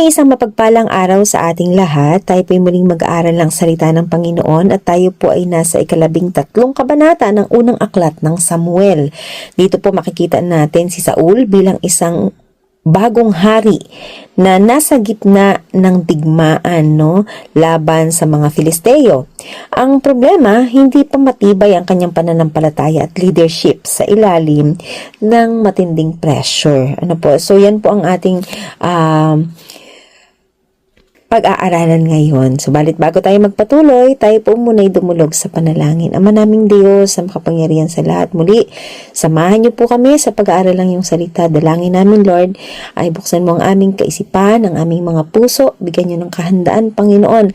isang mapagpalang araw sa ating lahat. Tayo po ay muling mag-aaral ng salita ng Panginoon at tayo po ay nasa 13 kabanata ng unang aklat ng Samuel. Dito po makikita natin si Saul bilang isang bagong hari na nasa gitna ng digmaan laban sa mga Filisteo. Ang problema, hindi pa matibay ang kanyang pananampalataya at leadership sa ilalim ng matinding pressure. So yan po ang ating pag-aaralan ngayon. Subalit bago tayo magpatuloy, tayo po muna'y dumulog sa panalangin. Ama naming Diyos, sa makapangyarihan sa lahat, muli, samahan niyo po kami sa pag-aaral ng iyong salita. Dalangin namin, Lord, ay buksan mo ang aming kaisipan, ang aming mga puso, bigyan niyo ng kahandaan, Panginoon,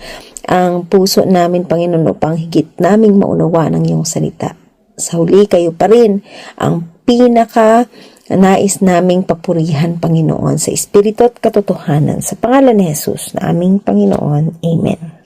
ang puso namin, Panginoon, upang higit naming maunawa ng iyong salita. Sa huli, kayo pa rin ang nais naming papurihan, Panginoon, sa Espiritu at katotohanan. Sa pangalan ni Jesus na aming Panginoon. Amen.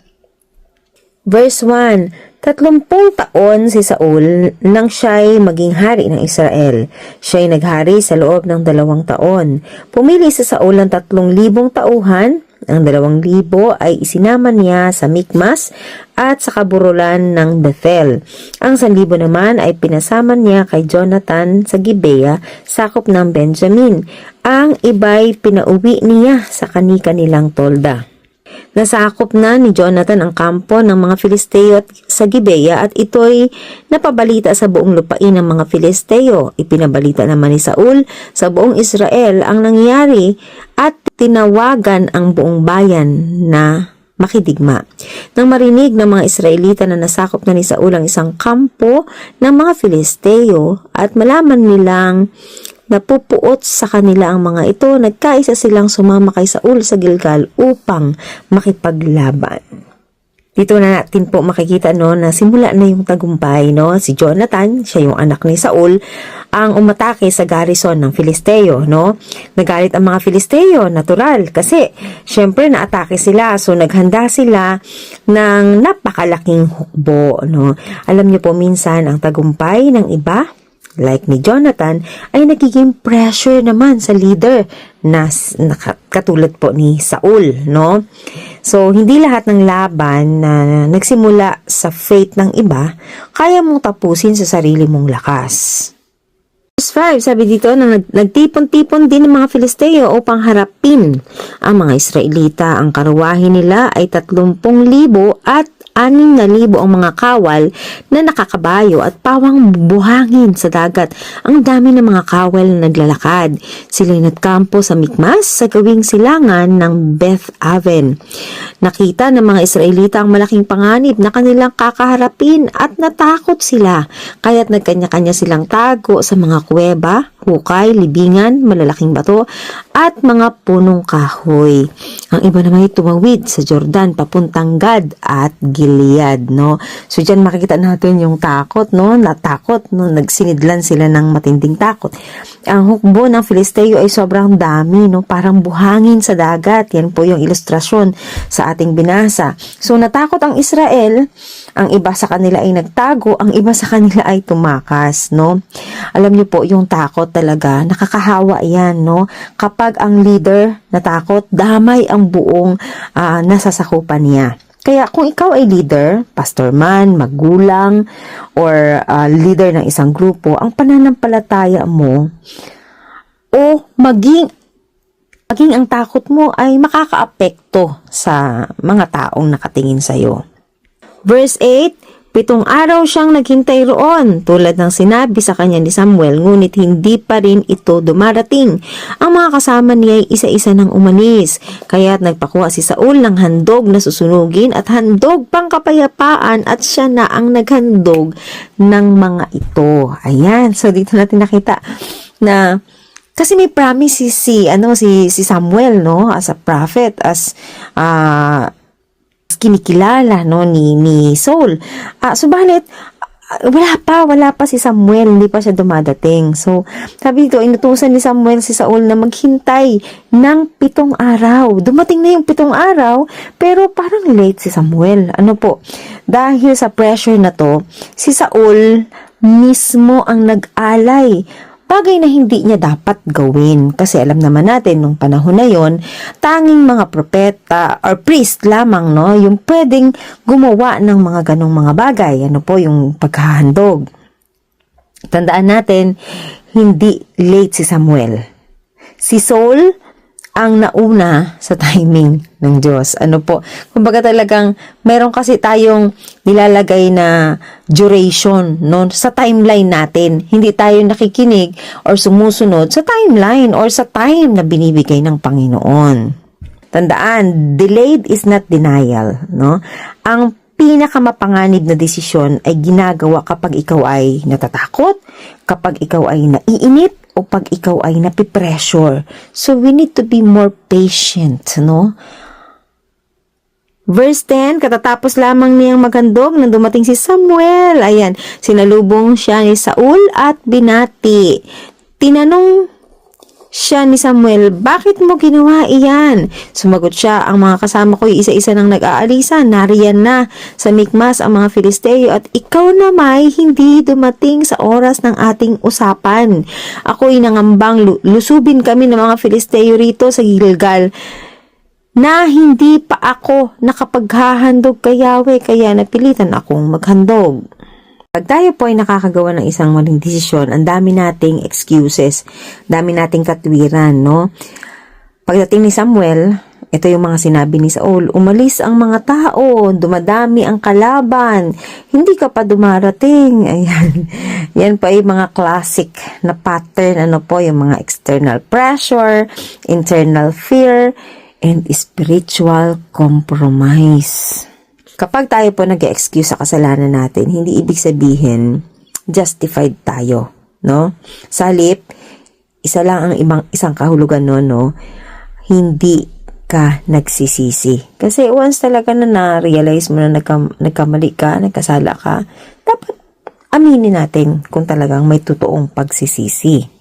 Verse 1, 30 taon si Saul nang siya'y maging hari ng Israel. Siya'y naghari sa loob ng 2 taon. Pumili sa Saul ng 3,000 tauhan. Ang 2,000 ay isinama niya sa Mikmas at sa kaburulan ng Bethel. Ang 1,000 naman ay pinasama niya kay Jonathan sa Gibea, sakop ng Benjamin. Ang iba'y pinauwi niya sa kani-kanilang tolda. Nasakop na ni Jonathan ang kampo ng mga Filisteo sa Gibea at ito'y napabalita sa buong lupain ng mga Filisteo. Ipinabalita naman ni Saul sa buong Israel ang nangyari at tinawagan ang buong bayan na makidigma. Nang marinig ng mga Israelita na nasakop na ni Saul ang isang kampo ng mga Filisteo at malaman nilang napupuot sa kanila ang mga ito, nagkaisa silang sumama kay Saul sa Gilgal upang makipaglaban. Dito na natin po makikita na simula na yung tagumpay. Si Jonathan, siya yung anak ni Saul, ang umatake sa garrison ng Filisteo. Nagalit ang mga Filisteo, natural, kasi syempre naatake sila. So naghanda sila ng napakalaking hukbo. Alam niyo po minsan ang tagumpay ng iba, like ni Jonathan, ay nagiging pressure naman sa leader na katulad po ni Saul, So, hindi lahat ng laban na nagsimula sa faith ng iba, kaya mong tapusin sa sarili mong lakas. Verse 5, sabi dito na nagtipon-tipon din ng mga Filisteo upang harapin ang mga Israelita. Ang karuwahe nila ay 30,000 at 6,000 ang mga kawal na nakakabayo at pawang buhangin sa dagat. Ang dami ng mga kawal na naglalakad. Sila'y nagkampo sa Mikmas sa gawing silangan ng Beth Aven. Nakita ng mga Israelita ang malaking panganib na kanilang kakaharapin at natakot sila. Kaya't nagkanya-kanya silang tago sa mga kuweba, hukay, libingan, malalaking bato at mga punong kahoy. Ang iba naman ay tumawid sa Jordan papuntang Gad at Gilead, So diyan makikita natin yung takot, natakot, nagsinidlan sila ng matinding takot. Ang hukbo ng Filisteo ay sobrang dami, parang buhangin sa dagat. Yan po yung ilustrasyon sa ating binasa. So natakot ang Israel, ang iba sa kanila ay nagtago, ang iba sa kanila ay tumakas, Alam niyo po yung takot talaga, nakakahawa yan, Kapag ang leader natakot, damay ang buong nasasakupan niya. Kaya kung ikaw ay leader, pastor man, magulang, or leader ng isang grupo, ang pananampalataya mo o maging ang takot mo ay makakaapekto sa mga taong nakatingin sa iyo. Verse 8, 7 araw siyang naghintay roon, tulad ng sinabi sa kanya ni Samuel, ngunit hindi pa rin ito dumarating. Ang mga kasama niya ay isa-isa nang umalis, kaya't nagpakuha si Saul ng handog na susunugin at handog pang kapayapaan at siya na ang naghandog ng mga ito. Ayan, so dito natin nakita na kasi may promise si Samuel, as a prophet, as kinikilala ni Saul. Subalit wala pa si Samuel, hindi pa siya dumadating. So sabi dito, inutusan ni Samuel si Saul na maghintay ng 7 araw. Dumating na yung 7 araw, pero parang late si Samuel. Dahil sa pressure na to, si Saul mismo ang nag-alay bagay na hindi niya dapat gawin. Kasi alam naman natin, nung panahon na yon, tanging mga propeta or priest lamang, no, yung pwedeng gumawa ng mga ganong mga bagay. Ano po, yung paghahandog. Tandaan natin, hindi late si Samuel. Si Saul ang nauna sa timing ng Diyos. Ano po? Kumbaga talagang meron kasi tayong nilalagay na duration, no, sa timeline natin. Hindi tayo nakikinig or sumusunod sa timeline or sa time na binibigay ng Panginoon. Tandaan, delayed is not denial, no? Ang pinakamapanganib na desisyon ay ginagawa kapag ikaw ay natatakot, kapag ikaw ay naiinit, o pag ikaw ay napipressure. So, we need to be more patient, no? Verse 10, katatapos lamang niyang maghandog nang dumating si Samuel. Ayan, sinalubong siya ni Saul at binati. Tinanong siya ni Samuel, bakit mo ginawa iyan? Sumagot siya, ang mga kasama ko isa-isa nang nag-aalisa, nariyan na sa Mikmas ang mga Filisteo at ikaw namay hindi dumating sa oras ng ating usapan. Ako'y nangambang lusubin kami ng mga Filisteo rito sa Gilgal na hindi pa ako nakapaghahandog kay Yahweh, kaya napilitan akong maghandog. Pag tayo po ay nakakagawa ng isang maling desisyon, ang dami nating excuses, dami nating katwiran, no? Pagdating ni Samuel, ito yung mga sinabi ni Saul, umalis ang mga tao, dumadami ang kalaban, hindi ka pa dumarating. Ayan, yan pa yung mga classic na pattern, ano po, yung mga external pressure, internal fear, and spiritual compromise. Kapag tayo po nag-excuse sa kasalanan natin, hindi ibig sabihin justified tayo, no? Sa halip, isa lang ang isang kahulugan no, hindi ka nagsisisi. Kasi once talaga na na-realize mo na nagkamali ka, nagkasala ka, dapat aminin natin kung talagang may totoong pagsisisi.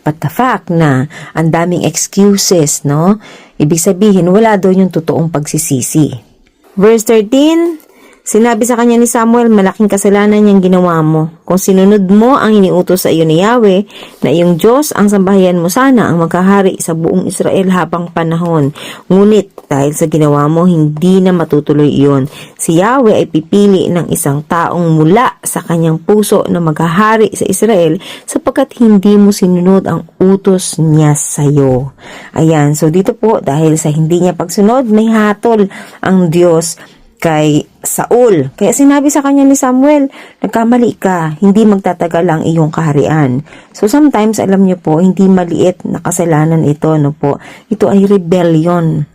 But the fact na ang daming excuses, no? Ibig sabihin, wala doon yung totoong pagsisisi. Verse 13, sinabi sa kanya ni Samuel, malaking kasalanan niyang ginawa mo. Kung sinunod mo ang iniutos sa iyo ni Yahweh, na iyong Diyos, ang sambahayan mo sana ang magkahari sa buong Israel habang panahon. Ngunit, dahil sa ginawa mo, hindi na matutuloy iyon. Si Yahweh ay pipili ng isang taong mula sa kanyang puso na maghahari sa Israel sapagkat hindi mo sinunod ang utos niya sa iyo. Ayan, so dito po, dahil sa hindi niya pagsunod, may hatol ang Diyos kay Saul. Kaya sinabi sa kanya ni Samuel, nagkamali ka, hindi magtatagal ang iyong kaharian. So sometimes, alam niyo po, hindi maliit na kasalanan ito, no po. Ito ay rebellion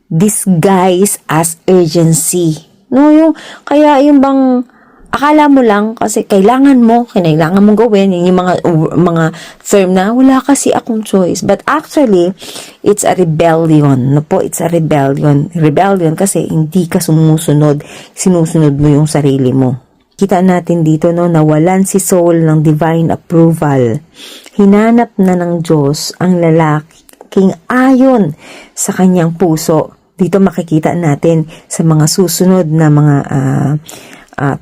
disguised as urgency. No, kaya yung bang akala mo lang kasi kailangan mong gawin yung mga term na wala kasi akong choice. But actually, it's a rebellion. No po, it's a rebellion. Rebellion kasi hindi ka sumusunod. Sinusunod mo yung sarili mo. Kita natin dito, no, nawalan si Saul ng divine approval. Hinanap na ng Diyos ang lalaking ayon sa kanyang puso. Dito makikita natin sa mga susunod na mga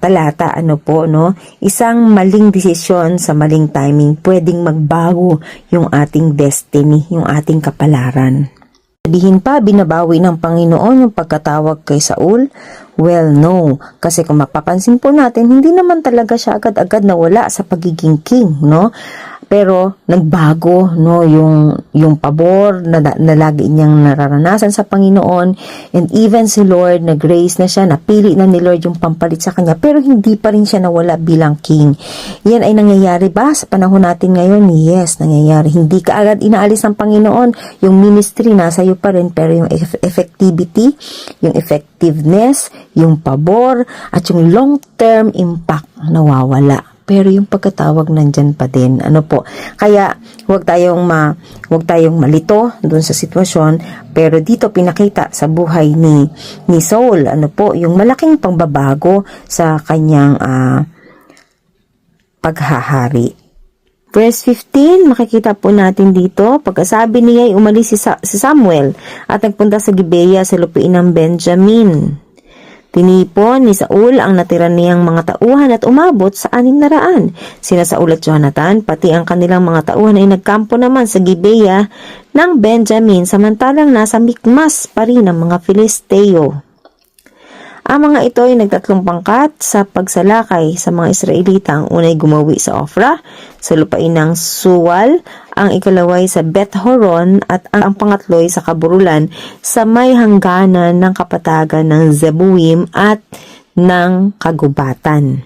talata, ano po, no? Isang maling desisyon sa maling timing pwedeng magbago yung ating destiny, yung ating kapalaran. Sabihin pa, binabawi ng Panginoon yung pagkatawag kay Saul? Well, no. Kasi kung mapapansin po natin, hindi naman talaga siya agad-agad nawala sa pagiging king, no? Pero nagbago, no, yung pabor na lagi niyang nararanasan sa Panginoon, and even si Lord, nag-grace na siya, napili na ni Lord yung pampalit sa kanya, pero hindi pa rin siya nawala bilang king. Yan ay nangyayari ba sa panahon natin ngayon? Yes, nangyayari. Hindi ka agad inaalis ng Panginoon, yung ministry nasa iyo pa rin, pero yung effectivity, yung effectiveness, yung pabor, at yung long-term impact nawawala. Pero yung pagkatawag nandyan pa din. Ano po? Kaya huwag tayong malito doon sa sitwasyon, pero dito pinakita sa buhay ni Saul, ano po, yung malaking pagbabago sa kanyang paghahari. Verse 15, makikita po natin dito, pagkasabi niya ay umalis si Samuel at nagpunta sa Gibeah sa lupain ng Benjamin. Tinipon ni Saul ang natira niyang mga tauhan at umabot sa 600. Sina Saul at Jonathan, pati ang kanilang mga tauhan ay nagkampo naman sa Gibeah ng Benjamin, samantalang nasa Mikmas pa rin ang mga Filisteo. Ang mga ito ay nagtatlong pangkat sa pagsalakay sa mga Israelita. Ang unay gumawi sa Ofra, sa lupain ng Suwal, ang ikalaway sa Beth-horon at ang pangatloy sa Kaburulan sa may hangganan ng kapatagan ng Zebuim at ng Kagubatan.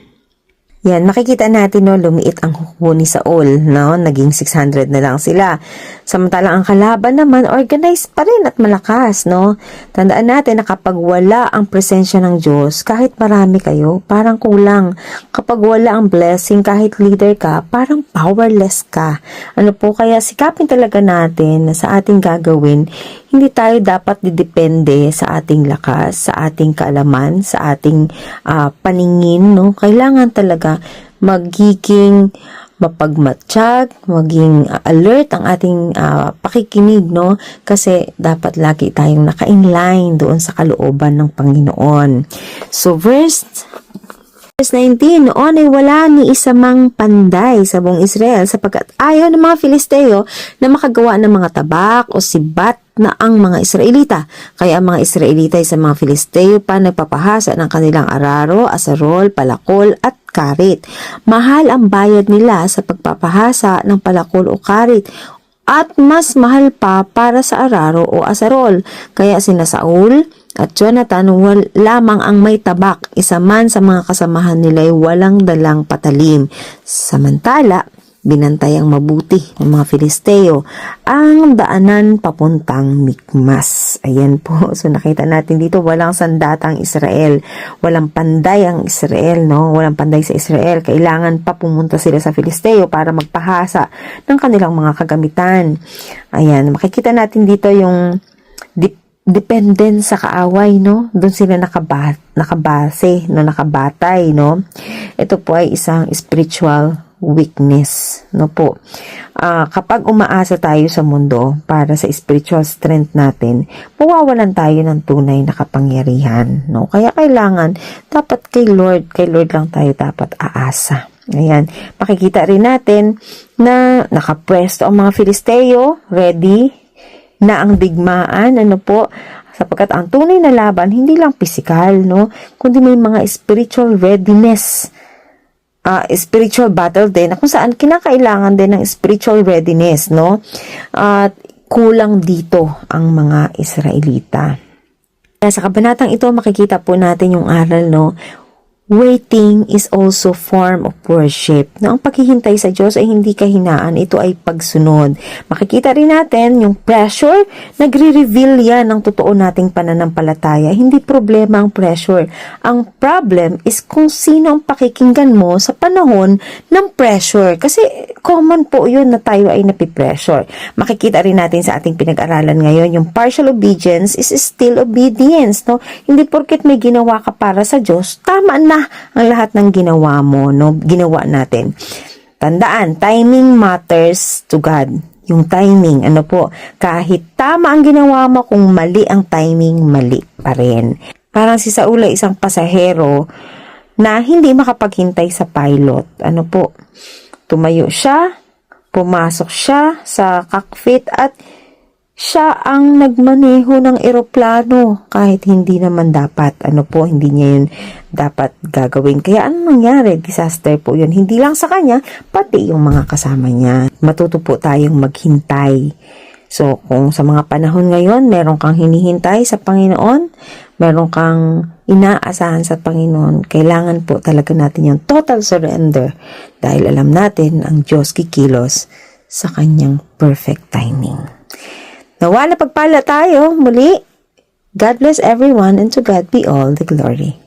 Yan, makikita natin no, lumiit ang huko ni Saul, no? Naging 600 na lang sila. Samantalang ang kalaban naman, organized pa rin at malakas, no? Tandaan natin na kapag wala ang presensya ng Diyos, kahit marami kayo, parang kulang. Kapag wala ang blessing, kahit leader ka, parang powerless ka. Ano po, kaya sikapin talaga natin na sa ating gagawin, hindi tayo dapat didepende sa ating lakas, sa ating kaalaman, sa ating paningin, no? Kailangan talaga magiging mapagmatsyag, maging alert ang ating pakikinig, no? Kasi dapat lagi tayong naka-inline doon sa kalooban ng Panginoon. So, verse 19, noon ay wala ni isa mang panday sa buong Israel sapagkat ayaw ng mga Filisteo na makagawa ng mga tabak o sibat na ang mga Israelita. Kaya ang mga Israelita ay sa mga Filisteo pa nagpapahasa ng kanilang araro, asarol, palakol at karit. Mahal ang bayad nila sa pagpapahasa ng palakol o karit at mas mahal pa para sa araro o asarol. Kaya sina Saul at Jonathan lamang ang may tabak, isa man sa mga kasamahan nila ay walang dalang patalim. Samantala, binantayang mabuti ng mga Filisteo ang daanan papuntang Mikmas. Ayan po. So nakita natin dito walang sandatang Israel. Walang panday ang Israel, no? Walang panday sa Israel. Kailangan pa pumunta sila sa Filisteo para magpahasa ng kanilang mga kagamitan. Ayan. Makikita natin dito yung dependent sa kaaway, no? Doon sila nakabase, no? Nakabatay, no? Ito po ay isang spiritual weakness, no po. Kapag umaasa tayo sa mundo para sa spiritual strength natin, mawawalan tayo ng tunay na kapangyarihan, no? Kaya kailangan, dapat kay Lord lang tayo dapat aasa. Ayan, makikita rin natin na nakapwesto ang mga Filisteo, ready na ang digmaan, ano po, sapagkat ang tunay na laban, hindi lang physical, no? Kundi may mga spiritual readiness, spiritual battle din, kung saan kinakailangan din ng spiritual readiness, no? At kulang dito ang mga Israelita. Kaya sa kabanatang ito, makikita po natin yung aral, no? Waiting is also form of worship. No, ang paghihintay sa Diyos ay hindi kahinaan, ito ay pagsunod. Makikita rin natin yung pressure, nagre-reveal yan ng totoo nating pananampalataya. Hindi problema ang pressure. Ang problem is kung sino ang pakikinggan mo sa panahon ng pressure. Kasi common po yun na tayo ay napipressure. Makikita rin natin sa ating pinag-aralan ngayon, yung partial obedience is still obedience. No? Hindi porket may ginawa ka para sa Diyos, tama na ang lahat ng ginawa mo, no? Ginawa natin. Tandaan, timing matters to God. Yung timing, ano po, kahit tama ang ginawa mo, kung mali ang timing, mali pa rin. Parang si Saul ay isang pasahero na hindi makapaghintay sa pilot. Ano po, tumayo siya, pumasok siya sa cockpit at siya ang nagmaneho ng eroplano kahit hindi naman dapat, ano po, hindi niya yun dapat gagawin. Kaya anong nangyari? Disaster po yun. Hindi lang sa kanya, pati yung mga kasama niya. Matuto po tayong maghintay. So, kung sa mga panahon ngayon, meron kang hinihintay sa Panginoon, meron kang inaasahan sa Panginoon, kailangan po talaga natin yung total surrender dahil alam natin ang Diyos kikilos sa kanyang perfect timing. Nawa na pagpala tayo muli. God bless everyone and to God be all the glory.